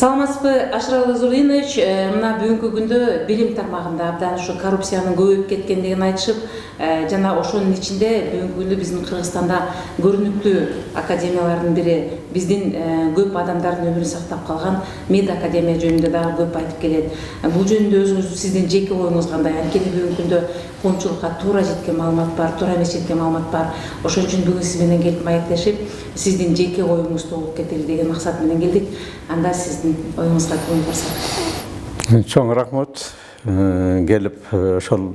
Саламатсызбы, Ашрал Зулинович, мына бүгүнкү күндө билим тармагында абдан ушу коррупциянын көбөйүп кеткендигин айтышып, жана ошонун ичинде бүгүнкү күндө биздин Кыргызстанда көрүнүктүү академиялардын бири, биздин көп адамдардын өмүрүн сактап калган Мед академия жөнүндө дагы көп айтып келет. Бул жөнүндө өзүңүздүн сиздин жеке оюңуз кандай? Анткени бүгүнкү күндө коомчулукка туура жеткен маалымат бар, туура эмес жеткен маалымат бар. Ошон үчүн бүгүн сиз менен келип маектешип, сиздин жеке оюңузду угуп кетели деген максат менен келдик. Анда сиздин оюңузга көңүл бурсак. Чоң рахмат. Келип ошол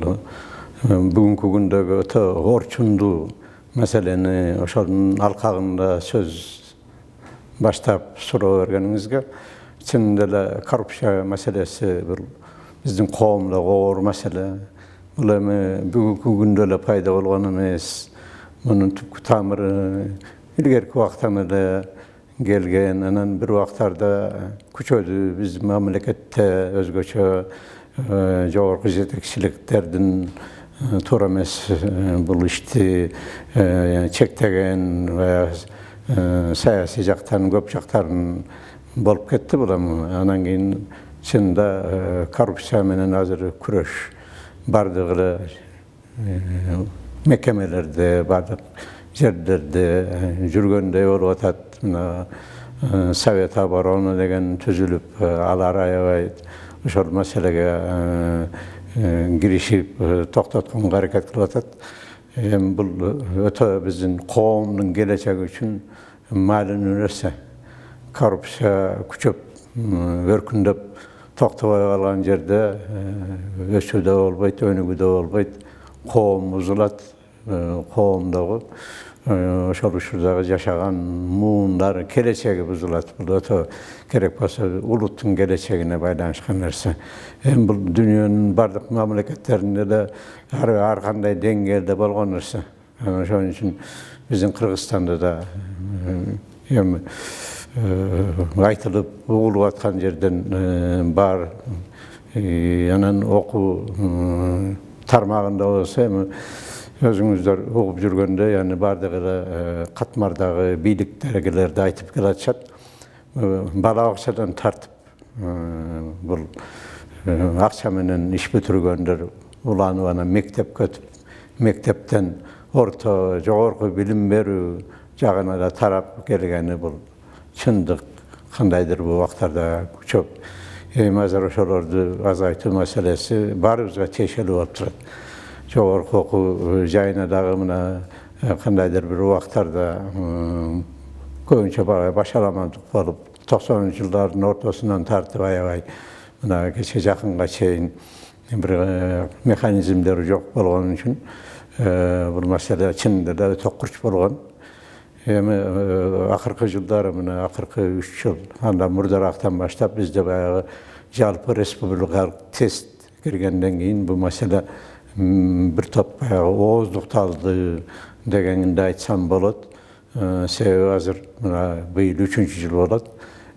бүгүнкү күндөгү өтө орчундуу маселени ошонун алкагында сөз баштап суроо бергениңизге, чынында эле коррупция маселеси бул биздин коомдо оор маселе. Бул эми бүгүнкү күндө эле пайда болгон эмес. Мунун түпкү тамыры илгерки убактан эле келген, анан бир убактарда күчөдү биздин мамлекетте өзгөчө жогорку жетекчиликтердин туура эмес бул ишти чектеген саясий жактан көп жактарын болуп кетти бул эми. Анан кийин чынында коррупция менен азыр күрөш бардык эле мекемелерде, бардык жерлерде жүргөндөй болуп атат. Мына Совет обороны деген түзүлүп, алар аябай ошол маселеге киришип токтотконго аракет кылып атат. Эми бул өтө биздин коомдун келечеги үчүн маанилүү нерсе. Коррупция күчөп, өркүндөп токтобой калган жерде өсүү да болбойт, өнүгүү да болбойт. Коом бузулат, коомдогу ошол учурдагы жашаган муундар келечеги бузулат. Бул өтө керек болсо улуттун келечегине байланышкан нерсе. Эми бул дүйнөнүн бардык мамлекеттеринде эле ар кандай деңгээлде болгон нерсе. Ошон үчүн биздин Кыргызстанда да эми айтылып угулуп аткан жерден бар. Анан окуу тармагында болсо эми өзүңүздөр угуп жүргөндөй, яны бардык эле катмардагы бийликтегилерди айтып келатышат. Бала акчадан тартып, бул акча менен иш бүтүргөндөр уланып анан мектепке өтүп, мектептен орто, жогорку билим берүү жагына да тарап келгени бул чындык кандайдыр бул убактарда күчөп. Эми азыр ошолорду азайтуу маселеси баарыбызга тиешелүү болуп турат. Жогорку окуу жайына дагы мына кандайдыр бир убактарда көбүнчө башаламандык болуп, 90-жылдардын ортосунан тартып аябай мына кече жакынга чейин бир механизмдер жок болгон үчүн бул маселе чынында да өтө курч болгон. Эми акыркы жылдары мына акыркы 3 жыл андан мурдарактан баштап бизде баягы жалпы республикалык тест киргенден кийин бул маселе бир топ ооздукталды дегенди айтсам болот. Себеби азыр мына быйыл 3-жыл болот.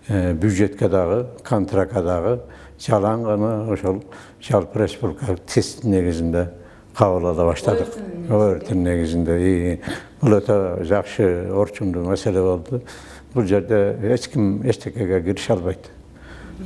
Бюджетке дагы, контрактка дагы жалаң гана ошол жалпы республикалык тест негизинде кабыл ала баштадык. Өртүн негизинде. Бул өтө жакшы орчундуу маселе болду. Бул жерде эч ким эчтекеге кирише албайт.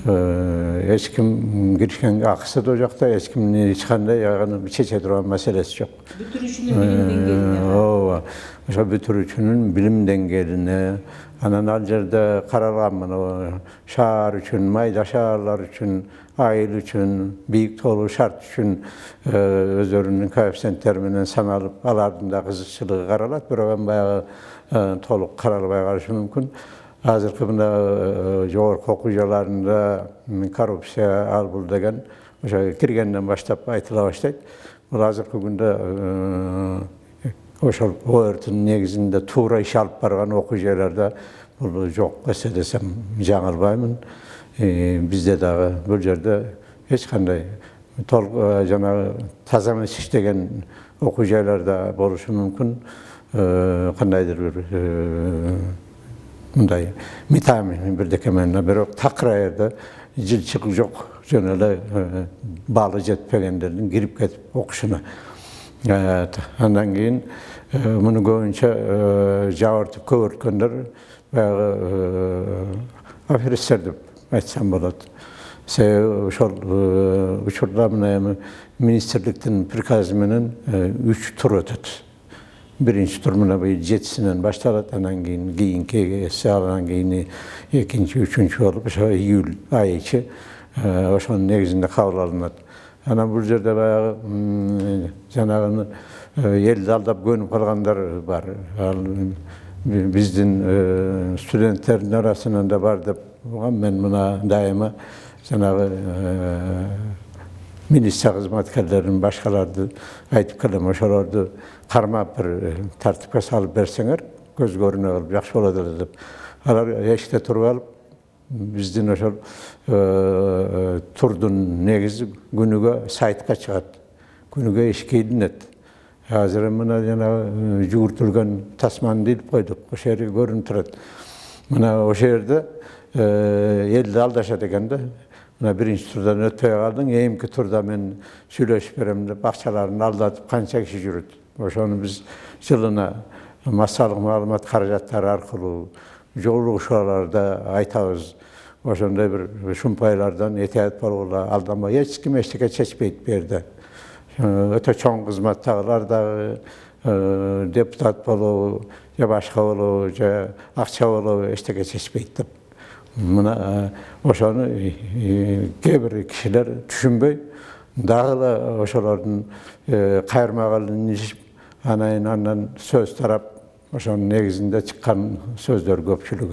Эч ким киришкенге акысы да жокто, эч кимдин эч кандай аны чече турган маселеси жок. Бүтүрүүчүнүн билим деңгээлине. Ооба. Ошо бүтүрүүчүнүн билим деңгээлине, анан ал жерде каралган мына шаар үчүн, майда шаарлар үчүн, айыл үчүн, бийик тоолуу шарт үчүн өздөрүнүн коэффициенттери менен саналып, алардын да кызыкчылыгы каралат, бирок эми баягы толук каралбай калышы мүмкүн. Азыркы мына жогорку окуу жайларында коррупция ал бул деген ошо киргенден баштап айтыла баштайт. Бул азыркы күндө ошол ОРТнын негизинде туура иш алып барган окуу жайларда бул жок эсе десем жаңылбаймын. Бизде дагы бул жерде эч кандай жанагы таза эмес иштеген окуу жайларда болушу мүмкүн. Кандайдыр бир мындай митамин бирдеке менен, бирок такыр аерде жылчык жок, жөн эле баалы жетпегендердин кирип кетип окушуна. Андан кийин муну көбүнчө жабыртып көбөрткөндөр баягы аферисттерди айтсам болот. Ошол учурда мына эми министрликтин приказы менен 3 тур өтөт. Birinci tur mına bir 7'sinden başladı, anan keyinki sağlanan keyini ikinci, üçüncü olup iyul ayı içi oşonun negizinde kabul alınat. Ana bu yerde bayağı janagını elde aldap gönüp kalganlar var. Bizdin studentlerin arasında da var da ben buna daima janağı Milisiya hizmetkarlarının başkalardı aytıp kalam oşolordu karmap bir tartipke salıp berseňer göz görüne alıp yaxşı boladı dep. Alar eşikte turup alıp bizdin oşol turdun negizi günüge saytka çıgat. Günüge eşike edinet. Hazır mına jana jugurtulgan tasman deyip koyduk. O şehri görünüp turat. Mına o şehirde elde aldaşa degende birinci turdan öteye kaldın, eğimki turda men söyleşip beremde bakçalarını aldatıp kança kişi jürüt. Oşonu biz yılına masallık malumat karajatları arkalı joluk şuralarda aytabız. Oşonda bir şumpaylardan etiyat bolgular aldanma. Hiç kim eştike çeçpeyip berdi. Öte çoğun kızmattağılar da deputat bolu, ya başka bolu, ya akça bolu eştike çeçpeyip. Buna oşonu gebir kişiler düşünbey, dağıla oşolardan kayırmağalını nişip, anayın söz tarap, oşonun negizinde çıkan sözler köpçülüğü.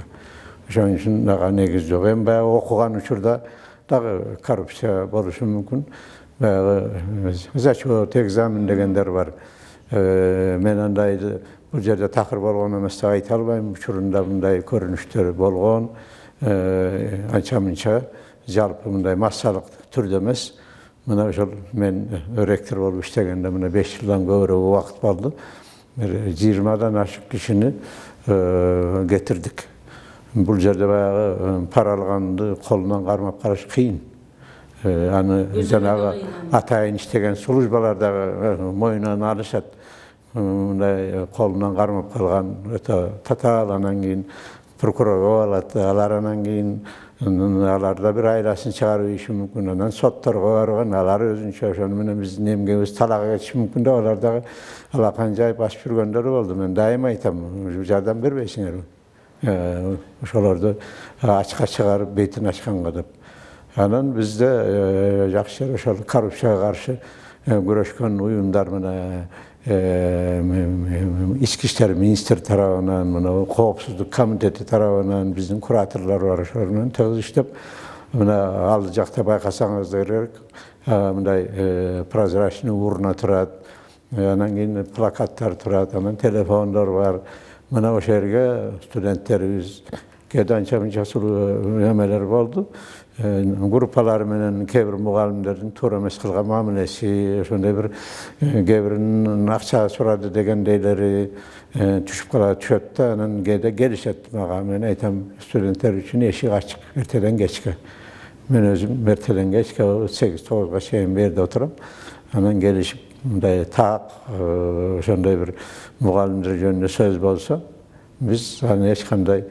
Oşonun için dağa negiz yok. Hem bayağı okugan uçurda dağı korrupsiya boluşu mümkün. Bayağı zaço egzamin degenler var. Men andaydı bu yerde takır bolğan emesde ayta albayım, uçurunda bunday görünüşleri bolğan. Ança-munça jalpy bunday massalyk türde emes. Mına ошол men örektir bolup iştegende mına 5 ýyldan köpürak wagt boldy. 20'dan aşyk kişini getirdik. Bu yerde bayağı para algandy kolundan garmap garaş kıyın. Anı janaga ataýyn iştegen sulujbalarda moýundan alışat. Kolundan garmap kalgan tatalanan keyin prokuror alat, alaran keyin alarda bir ailasını çıgarıp işi mümkün. Ondan sotlar koyargan, alar özünçe oşonu menen biz nemgemiz talaga geçiş mümkün de olarda alakanjay baş pürgönleri oldu. Men daima aytam, jardan berbeýsiňer. Oşolardy açyka çıgarıp beytin açkanga dep. Anan bizde ýakşy oşol korrupsiýaga garşy güreşken uyumlar mena İçki İşler Ministri tarafından, Kowpsuzluk Komiteti tarafından bizim kuratorlar var. Şondan töz işlep alacakta baykasaňyzlar bunday prozraçny urna turat. Anan keyin plakatlar turat, anan telefonlar var. Mana o şerge studentlerimiz gedança emeler boldu. Gruppalar menen kebir mugallimlerden tora emes kılgan mamilesi, şonday bir gebirinin akça sorady degendeyleri düşüp kala düşöt da anan gelişet maga. Men aytam studentler üçin eşik açık erteden geçke. Men özüm erteden geçke 8-9 şeýin berde oturam. Anan gelişip bunday tak şonday bir mugallimler jönünde söz bolsa biz hani hiç kanday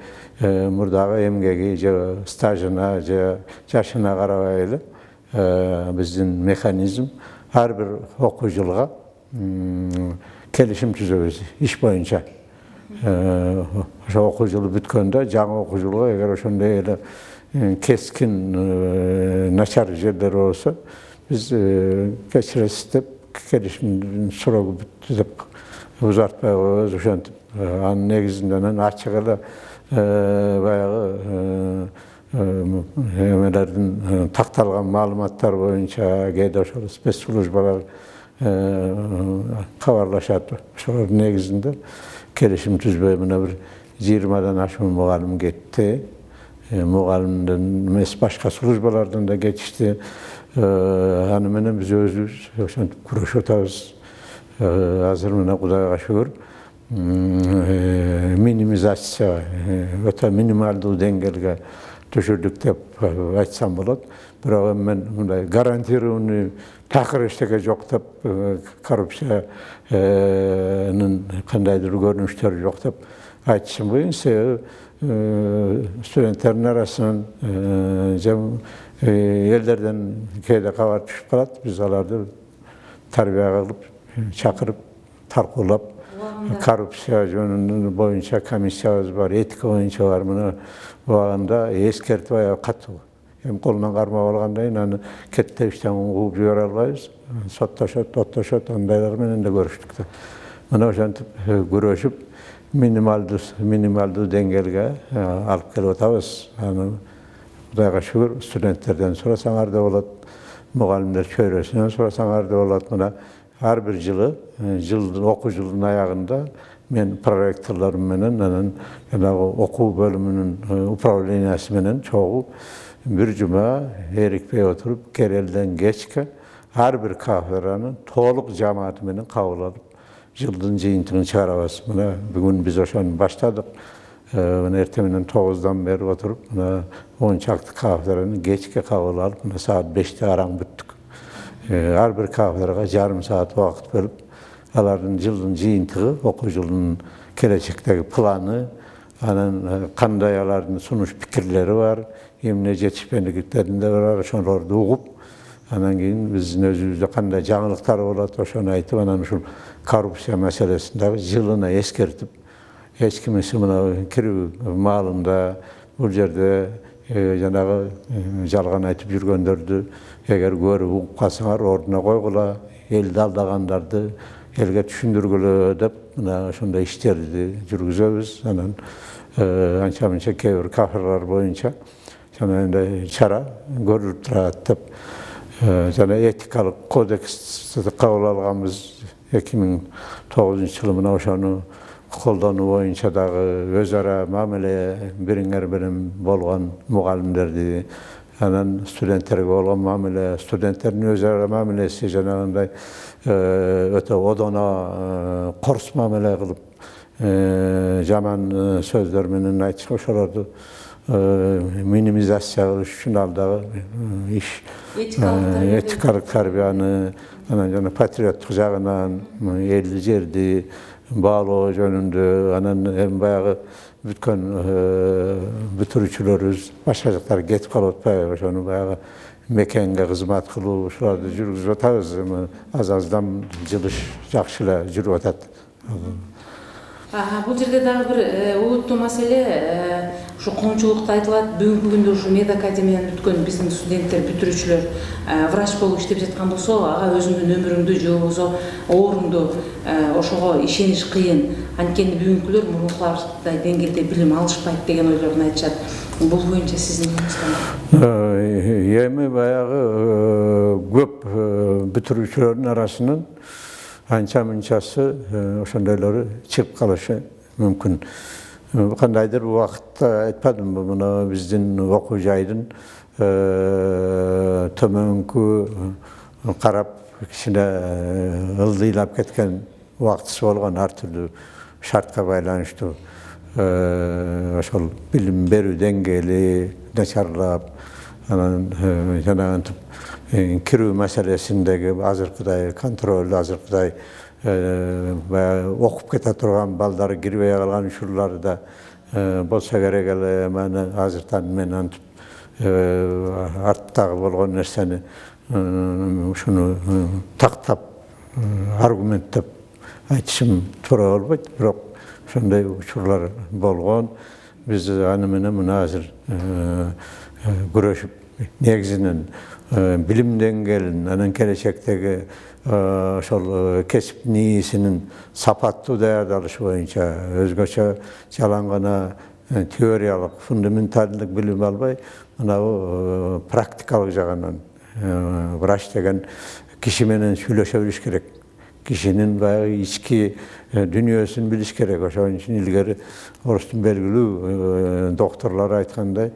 murdaga emgegi je stajyna je jaşyna garabaýly bizdin mekanizm her bir okuwjylyga kelişim tüzebiz iş boýunça. Oşo okuwjylyk bütkende jaňy okuwjylyga eger oşonday ele keskin naçar jerler bolsa biz geçiresiz dep kelişim suragy bütüp uzartmaýbız oşantip an negizinden açygyla bayağı emelerden taktalgan malumatlar boyunca geyde oşol spessulujbalar kabarlaşat. Şolar negizinde kelişim tüzbey mına bir 20'dan aşkın mugallim getdi. Mugallimden mes başka sulujbalardan da geçişti. Hani menen biz özüz kuruşotabız. Hazır mına Hudaýa şükür. Minimizasiya, öte minimaldy dengelge düşürdük dep aytsam bolat. Biroq men bunday garantированный takir eşteke yok dep korrupsiyanın qandaydır görünüşleri yok dep aytışım boyunca studentlerin arasından ellerden keyde kavar düşüp kalat. Biz alarda tarbiye kılıp, çakırıp, tarkulap, korrupsiya jönünden boyunca komissiyamız var, etika boyunca var. Bu anda eskertip ayağı katı. Hem kolundan karma olganda yani kette işten uğup yoralbayız. Sotlaşat, ondaylar menen de görüştük. Mana oşantip görüşüp minimaldı dengelge alıp kelip otabız. Xudayga şükür studentlerden sonra saňarda bolat, mugallimler çöyresinden sonra saňarda bolat. Mana her bir oku yılının ayağında men prorektorlarım menen oku bölümünün upravleniyası menen çoğu bir cuma herikpey oturup kerelden geçke her bir kahveranın toğluk cemaati menen kabul alıp yıldın jyýyntygyny çağırabız. Mana bugün biz oşan başladık. Erteminen 9'dan beri oturup 10 çaktı kahvelerini geçke kabul alıp saat 5'te aran büttük. Her bir kahvelere yarım saat vakit verip aların yıldın jyýyntygy, oku yılının gelecekteki planı, kanday aların sunuş pikirleri var, emne yetişmenliklerinde var, oşonlарды ugup, anan keyin bizdin özübüzde kanday jaňylyklar bolat, oşonu aýtyp, anan şu korrupsiya meselesinde yılına eskertip, hiç kimisi buna kiriw malında bu yerde janagy jalgan aýtyp jürgenlerdi. Eger görüp ugup kalsaňar orduna goýgula, eldi aldagandardy elge düşündürgüle dep buna şonda işlerdi jürgüzebiz. Anan ança-munça kebir kahralar boyunça şonda çara görülüp durat dep jana etikalyk kodeksde kabul alganbız 2009 ýylyna oşonu koldanuu boyunça dagı özara mamele biriňer bolgan mugallimlerdi. Anan studentlerge bolgan mamele, studentlerin özara mamelesi janagynday öte odona kors mamele kılıp jaman sözler menen aýtyp oşolardy minimizasiýa kılış üçin aldagy iş etikalyk tarbiyany anan patriotlyk jagyndan elli jerdi bağlı jönünde anan hem bayağı bütün bütürçülörüz başajyklar getip kalatpay oşonu bayağı mekenge hizmet kılıp şolарды jürgüzüp atabız az-azdan jylyş jakşyla jürüp atat. Бул жерде дагы bir улуттуу маселе şu коомчулукта айтылат. Бүгүнкү күндө ушу мед академияны бүткөн биздин студенттер, бүтүрүүчүлөр врач болуп иштеп жаткан болсо, ага өзүңдүн өмүрүңдү же болбосо ооруңду ошого ишениш кыйын. Анткени бүгүнкүлөр мурункулардай деңгээлде билим алышпайт деген ойлорун айтышат. Бул боюнча сиздин ойуңуз Эми баягы көп бүтүрүүчүлөрдүн арасынан ança-munçası oşondoylary çykyp kalyşy mümkün. Kandaydyr bu wagtda aýtpadym bunu bizdin oku jaýdyn tömenkü qarap kişine ıldyylap ketken wagtysy bolgan har türlü şartka baýlanýşdy. Oşol bilim berүү dengeli naçarlap, janagyntip kiriw meselesindegi azyrkyday kontrol, azyrkyday okup kete turgan baldary giribeye kalgan şurlary da bolsa gerek ele meni azyrtan men antip artdagy bolgan nerseni şunu taktap argumentlep aýtyşym toora bolboýt, birok şonday uçurlar bolgan. Biz any menen münazir görüşüp negizinen bilim dengelin, anan gelecekteki şol kesip niýesinin sapatly däýerdalyşy boýunça özgöçe çalangana teoriýalyk, fundamentallyk bilim albay, ana praktikalyk jagandan wraç degen kişi menen süýleşe biliş gerek. Kişinin bayağı içki dünyasını biliş gerek. Oşon üçin ilgeri orusdun belgili doktorlar aýtganday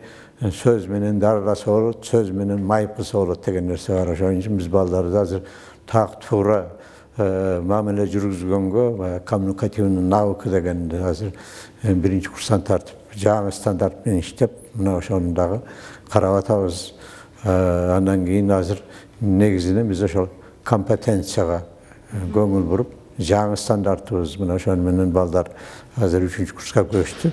söz menen darlasy bolat, söz menen maýypysy bolat degen nerse bar. Oşon üçin biz baldardy hazır tak tuğra mamele jürgüzgenge we kommunikatiwny nawuky degen hazır birinci kursdan tartyp жаңы стандарт менен иштеп, мына ошону дагы карап атабыз. Андан кийин азыр негизинен биз ошол компетенцияга көңүл буруп, жаңы стандартыбыз мына ошону менен балдар азыр 3-чү курска көчтү.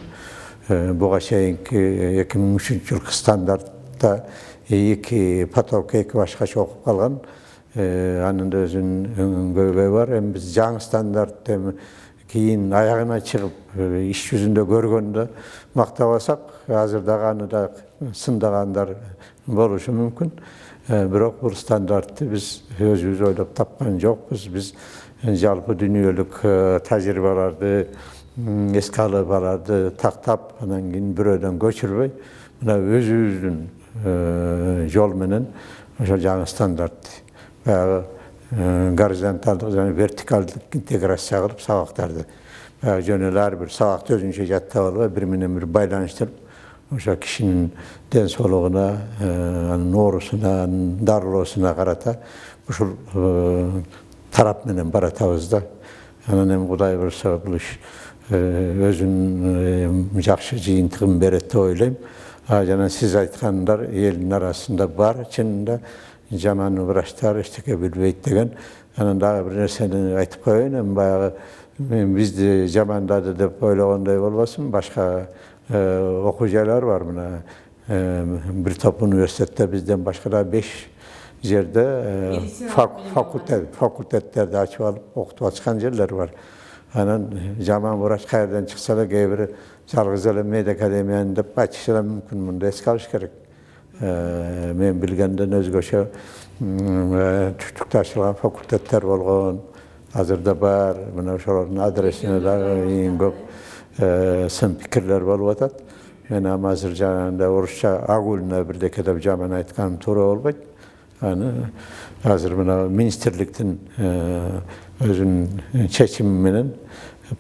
Буга чейинки 2003 жылкы стандартта 2 поток 2 башкача окуп калган. Анын да өзүнүн көйгөйү бар. Эми биз жаңы стандарт кийин аягына чыгып иш жүзүндө көргөндө мактабасак, азыр дагы аны да сындагандар болушу мүмкүн. Бирок бул стандартты биз өзүбүз ойлоп тапкан жокпуз. Биз жалпы дүйнөлүк тажрыйбаларды, эске алууларды тактап, анан кийин бирөөдөн көчүрбөй, мына өзүбүздүн жол менен ошо жаңы стандарт, баягы горизонталдык жана вертикалдык интеграция кылып сабактарды жөн эле ар бир сабакты өзүнчө жаттап албай, бири менен бири байланыштырып, ошо кишинин ден соолугуна, анын оорусуна, анын дарылоосуна карата ушул тарап менен баратабыз да. Анан эми Кудай буюрса бул иш өзүнүн жакшы жыйынтыгын берет деп ойлойм. Жана сиз айткандар элдин арасында бар, чынында жаман врачтар эчтеке билбейт деген. Анан дагы бир нерсени айтып коеюн, эми баягы бизди жамандады деп ойлогондой болбосун. Башка окуу жайлар бар. Мына бир топ университетте бизден башка да 5 жерде факультеттерди ачып алып окутуп атышкан жерлер бар. Анан жаман врач кайерден чыкса да кээ бири жалгыз эле медакадемиянын деп айтышы да мүмкүн. Мындай эске алыш керек. Мен билгенден өзгөчө түштүктө ачылган факультеттер болгон, азырда бар. Мына ошолордун адресине дагы эң көп сын пикирлер болуп атат. Мен азыр жанагындай орусча агульно бирдеке деп жаман айтканым туура болбойт. Аны азыр мына министрликтин өзүнүн чечими менен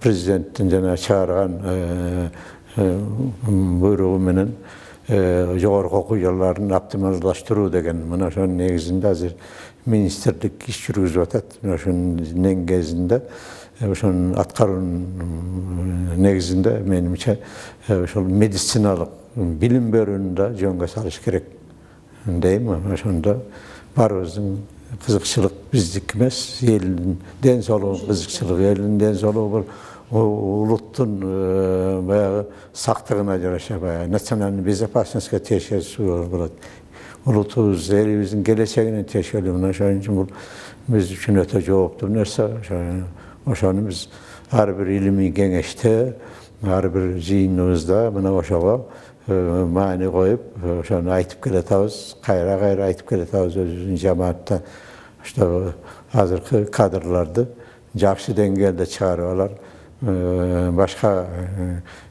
президенттин жана чыгарган буйругу менен жогорку окуу жайларын оптималдаштыруу деген мына ошонун негизинде азыр министрлик иш жүргүзүп атат. Мына ошонун негизинде, ошонун аткаруунун негизинде менимче ошол медициналык билим берүүнү да жөнгө салыш керек дейм. Ошондо баарыбыздын кызыкчылык биздики эмес, элдин ден соолугунун кызыкчылыгы, элдин ден соолугу улуттун баягы сактыгына жараша, баягы национальный безопасностька тиешелүү болот. Улутубуз, элибиздин келечегине тиешелүү. Мына ошон үчүн бул биз үчүн өтө жооптуу нерсе. Ошону биз ар бир илимий кеңеште, ар бир жыйыныбызда мына ошого маани коюп, ошону айтып келатабыз, кайра айтып келатабыз өзүбүздүн жамаатта. Что азыркы кадрларды жакшы деңгээлде чыгарып алар, башка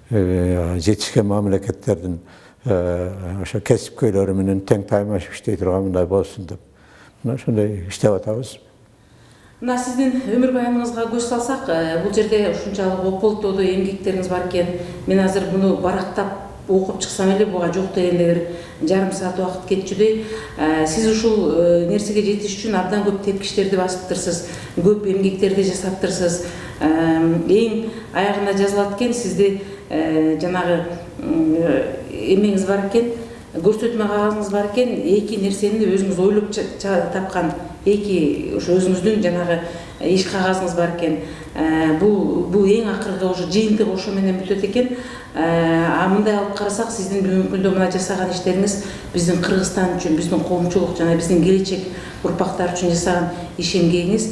жетишкен мамлекеттердин ошо кесипкөйлөрү менен тең таймашып иштей турган мындай болсун деп. Мына ошондой иштеп атабыз. Мына сиздин өмүр баяныңызга көз салсак, бул жерде ушунчалык ополтоодо эмгектериңиз бар экен. Мен азыр муну барактап окуп чыксам эле буга жок дегенде бир жарым саат убакыт кетчүдөй. Сиз ушул нерсеге жетиш үчүн абдан көп тепкичтерди басыптырсыз, көп эмгектерди жасаптырсыз. Эң аягына жазылат экен, сизди жанагы эмеңиз бар экен, көрсөтмө кагазыңыз бар экен, эки нерсени өзүңүз ойлоп тапкан, эки ошо өзүңүздүн жанагы иш кагазыңыз бар экен. Бул эң акыркы ошо жыйынтык ошо менен бүтөт экен. Мындай алып карасак, сиздин бүгүнкү күндө мына жасаган иштериңиз биздин Кыргызстан үчүн, биздин коомчулук жана биздин келечек урпактар үчүн жасаган иш эмгегиңиз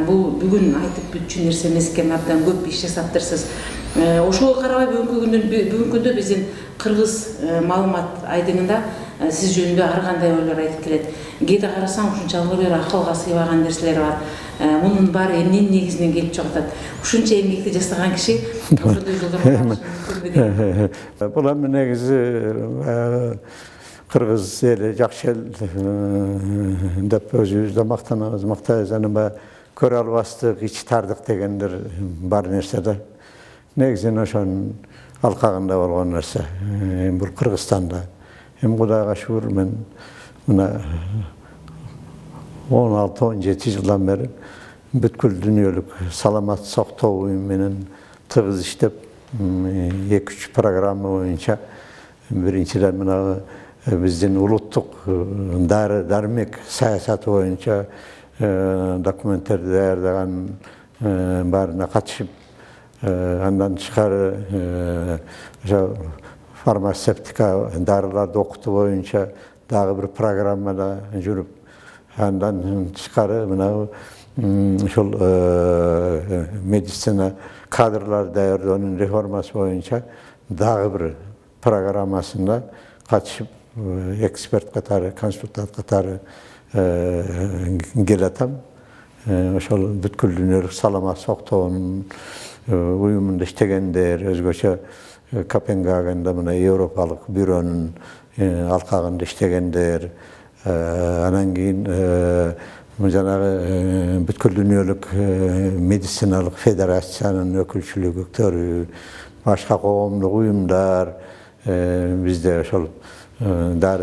бул бүгүн айтып бүтчү нерсе эмес экен, абдан көп иш жасаптырсыз. Ошого карабай бүгүнкү күндө биздин Кыргыз маалымат айдыңында сиз жөнүндө ар кандай ойлор айтып келет. Кээде карасаң ушунчалык бир акылга сыйбаган нерселер бар. Мунун баары эмненин негизинен келип чыгып атат? Ушунча эмгекти жасаган киши ошондой жолдорго барышы. Бул эми негизи Кыргыз эли жакшы эл деп өзүбүз да мактанабыз, анан баягы көрө албастык, ич тардык дегендер бар нерсе да. Негизинен ошонун алкагында болгон нерсе. Бул Кыргызстанда. Эми Кудайга шүгүр, мен мына 16-17 жылдан бери бүткүл дүйнөлүк саламат сактоо уюму менен тыгыз иштеп, 2-3 programma boyunca birinchiler mına bizden ulutluk darmek siyasatı boyunca dokumentler dayarlagan barına katışıp andan çıkarı farmasevtika darılarda okutu boyunca daha bir programmada jürüp andan çıkarı mına şol medisina kadrlar dayarlanan reforması boyunca daha bir programmasında katışıp ekspert katarı, konsultant katarı gelatam. Şol bütkül dünürlük salama soqtoğunun uyumunda iştegenler, özgöçe Kopenhagen'da mına Avrupalık büronun alkağında iştegenler, anan keyin janağı bütkül dünürlük medisinalık federasyonun ökülçülüğü, başka qoğumluk uyumlar, bizde şol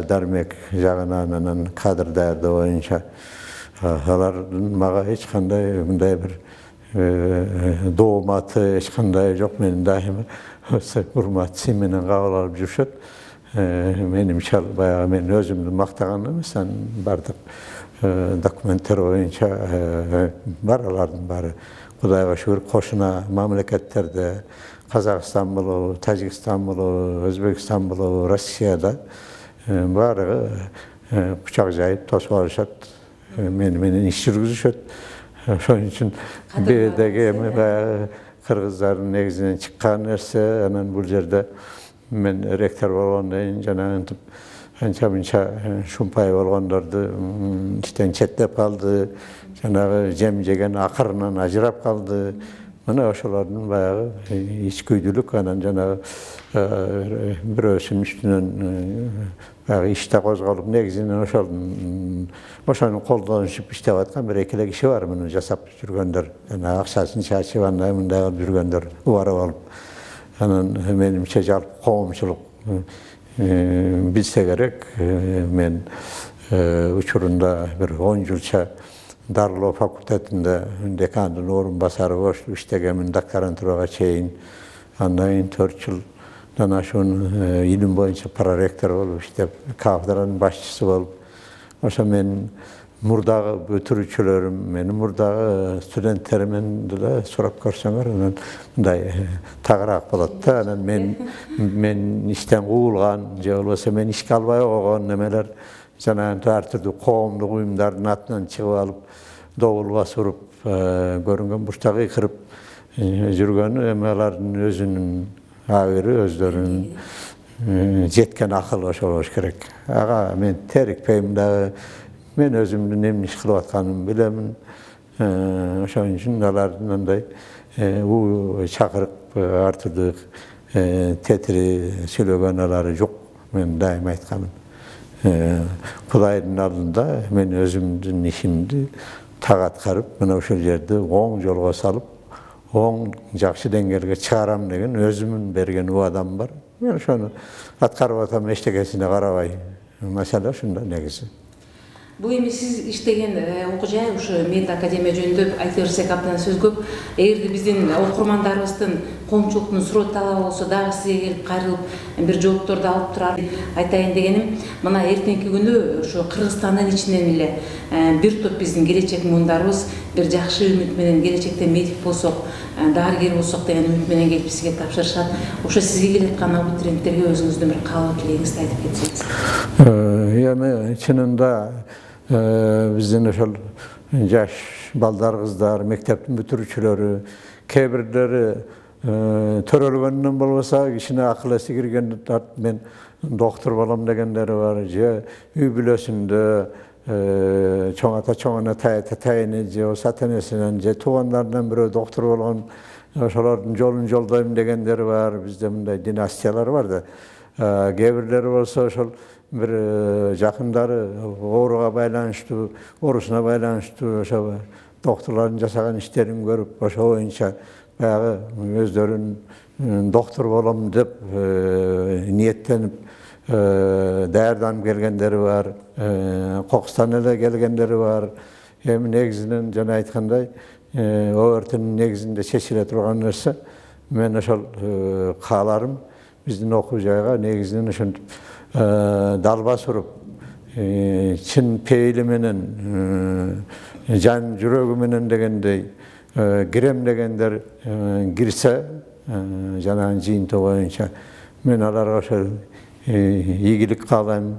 darmek jagынан kadr dayarda boyunca alardan maga hiç kanday bunday bir doğmatı hiç kanday yok menin daima hurmat menen kabul alıp жүрүшөt. Menim şal bayağı men özümdü mактаганым sen bardık dokumentler boyunca baralardan bari Kudayga şükür koşuna mamleketlerde Kazakistan bulu, Tacikistan bulu, Özbekistan bulu, Rusya'da bari bıçak jayıp tosup alışat. Menin iş жүрgüzüşöt. Şoň üçin BDG Kırgızların negizinden çıkan nerse anan bul jerde men rektör bolgondan jana ынтып ança şumpay bolgondardy işten çetlep kaldı. Janağı jem jegen akırından ajırap kaldı. Mana oşolardan bayağı içgüdülük anan janağı bir ölçüm üstünden bayağı işte kozgalıp negizinden oşanın koldanışıp iştep atkan bir ekile kişi var bunu jasap жүрgөндөр. Jana akçaсын çarşıvanday mınday жүрgөндөр uvarıp alıp. Anan menimçe jalp koğumçuluk bilse gerek. Men uçurunda bir 10 yılça Darlo Fakültetinde dekanın orunbasarı boşluğu iştegemin doktoranturaga çeyin. Andan 4 yıldan aşın ilim boyunca para rektör olup işte kafedranın başçısı olup. Oşa men murdağı götürücülerim, benim murdağı studentlerimden de sorap görseňer, bunday tağırak bolatda. Men işten uğulgan, je bolbasa men işke albay oğan nemeler jana tartırdı qoğumluk uyumdardın atынан çıkıp alıp doğulga surup görüngen burçağı kırıp жүрgönü emelerinin özünün ağırı, özlerinin jetken akıl oşoloş gerek. Ağa men terik peyimde men özümdün emni iş kılıp atkanım bilemin. Oşan üçün alardan da u çakırıp artırdık tetiri söylögen alary jok. Men daim aytkanım. Kudaydın aldında men özümdün işimdi tagat karıp mına oşol jerde oň jolga salıp oň jakşı dengelge çağıram degen özümün bergen u adam bar. Men şonu atkarıp atam eştekesine karabay. Mesela şunda negisi. Bu эми siz иштеген окуу жай ушу Медиа Академия жөнүндө айта берсек абдан сөз көп. Эгерде биздин окурмандарыбыздын коомчулуктун суроо талабы болсо дагы сизге келип кайрылып бир жоопторду алып турар айтайын дегеним. Мына эртеңки күнү ошо Кыргызстандын ичинен эле бир топ биздин келечек муундарыбыз бир жакшы үмүт менен келечекте медик болсок, дарыгер болсок деген үмүт менен келип сизге тапшырышат. Ошо сизге келаткан абитуриенттерге өзүңүздүн бир каалоо тилегиңизди айтып кетсеңиз. Yani çininde bizden oşol jaş baldar kızlar, mekteptin bütürüçüleri, kebirleri törölgönden bolbasa kişine akıl esi girgen men doktor bolam degenleri var. Je üy bilösünde çoňata çoňuna taýyny je o satenesinden je tuganlardan biri doktor bolgan oşolardyň jolun joldaýym degenleri var. Bizde bunday dinastiýalar var da. Gebirleri bolsa oşol bir jakındary oruga baýlanşdy, orusuna baýlanşdy, oşo doktorlaryň jasagan işlerini görüp oşo boýunça bayağı özlerinin doktor bolam dep niyetlenip därdan gelgenleri var, Kokistan ele gelgenleri var. Hem negizinden jana aytkanday o örtünün negizinde çeşile turgan nerse мен ошол кааларым биздин окуу жайга негизинен ошентип далбас уруп, чын пейили менен, жан жүрөгү менен дегендей кирем дегендер кирсе, жанагы жыйынтык боюнча мен аларга ошо ийгилик каалайм,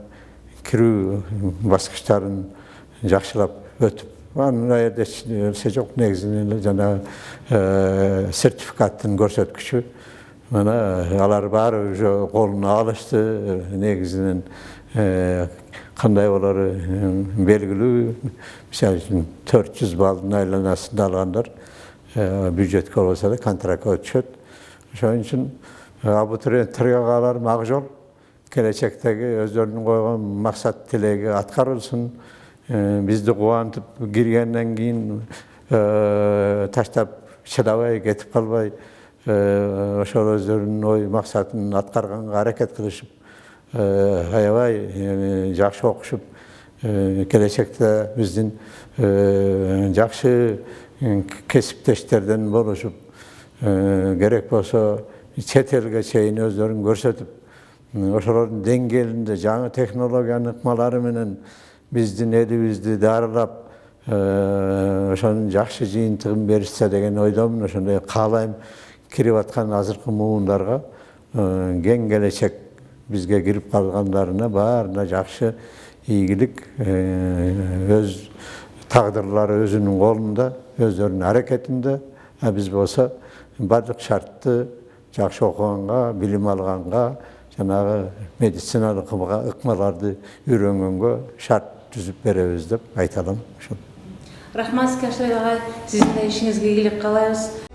кирүү баскычтарын жакшылап өтүп, анын аерде нерсе жок, негизинен эле жанагы сертификаттын көрсөткүчү. Мына алар баары уже колуна алышты, негизинен кандай болору белгилүү. Мисалы үчүн 400 балдын айланасында алгандар бюджетке болбосо да контрактка өтүшөт. Ошон үчүн абитуриенттерге кааларым ак жол, келечектеги өздөрүнүн койгон максат тилеги аткарылсын. Бизди кубантып киргенден кийин таштап чыдабай кетип калбай, ошол өздөрүнүн ой максатын аткарганга аракет кылышып, аябай жакшы окушуп, келечекте биздин жакшы кесиптештерден болушуп, керек болсо чет элге чейин өздөрүн көрсөтүп, ошолордун деңгээлинде жаңы технологиянын ыкмалары менен биздин элибизди дарылап, ошонун жакшы жыйынтыгын беришсе деген ойдомун. Ошондой каалайм кирип аткан азыркы муундарга кең келечек, бизге кирип калгандарына баарына жакшы ийгилик, өз тагдырлары өзүнүн колунда, өздөрүнүн аракетинде. Биз болсо бардык шартты жакшы окуганга, билим алганга, жанагы медициналык ыкмаларды үйрөнгөнгө шарт түзүп беребиз деп айта алам. Рахмат сизге, Ашырбек агай, сиздин да ишиңизге ийгилик каалайбыз.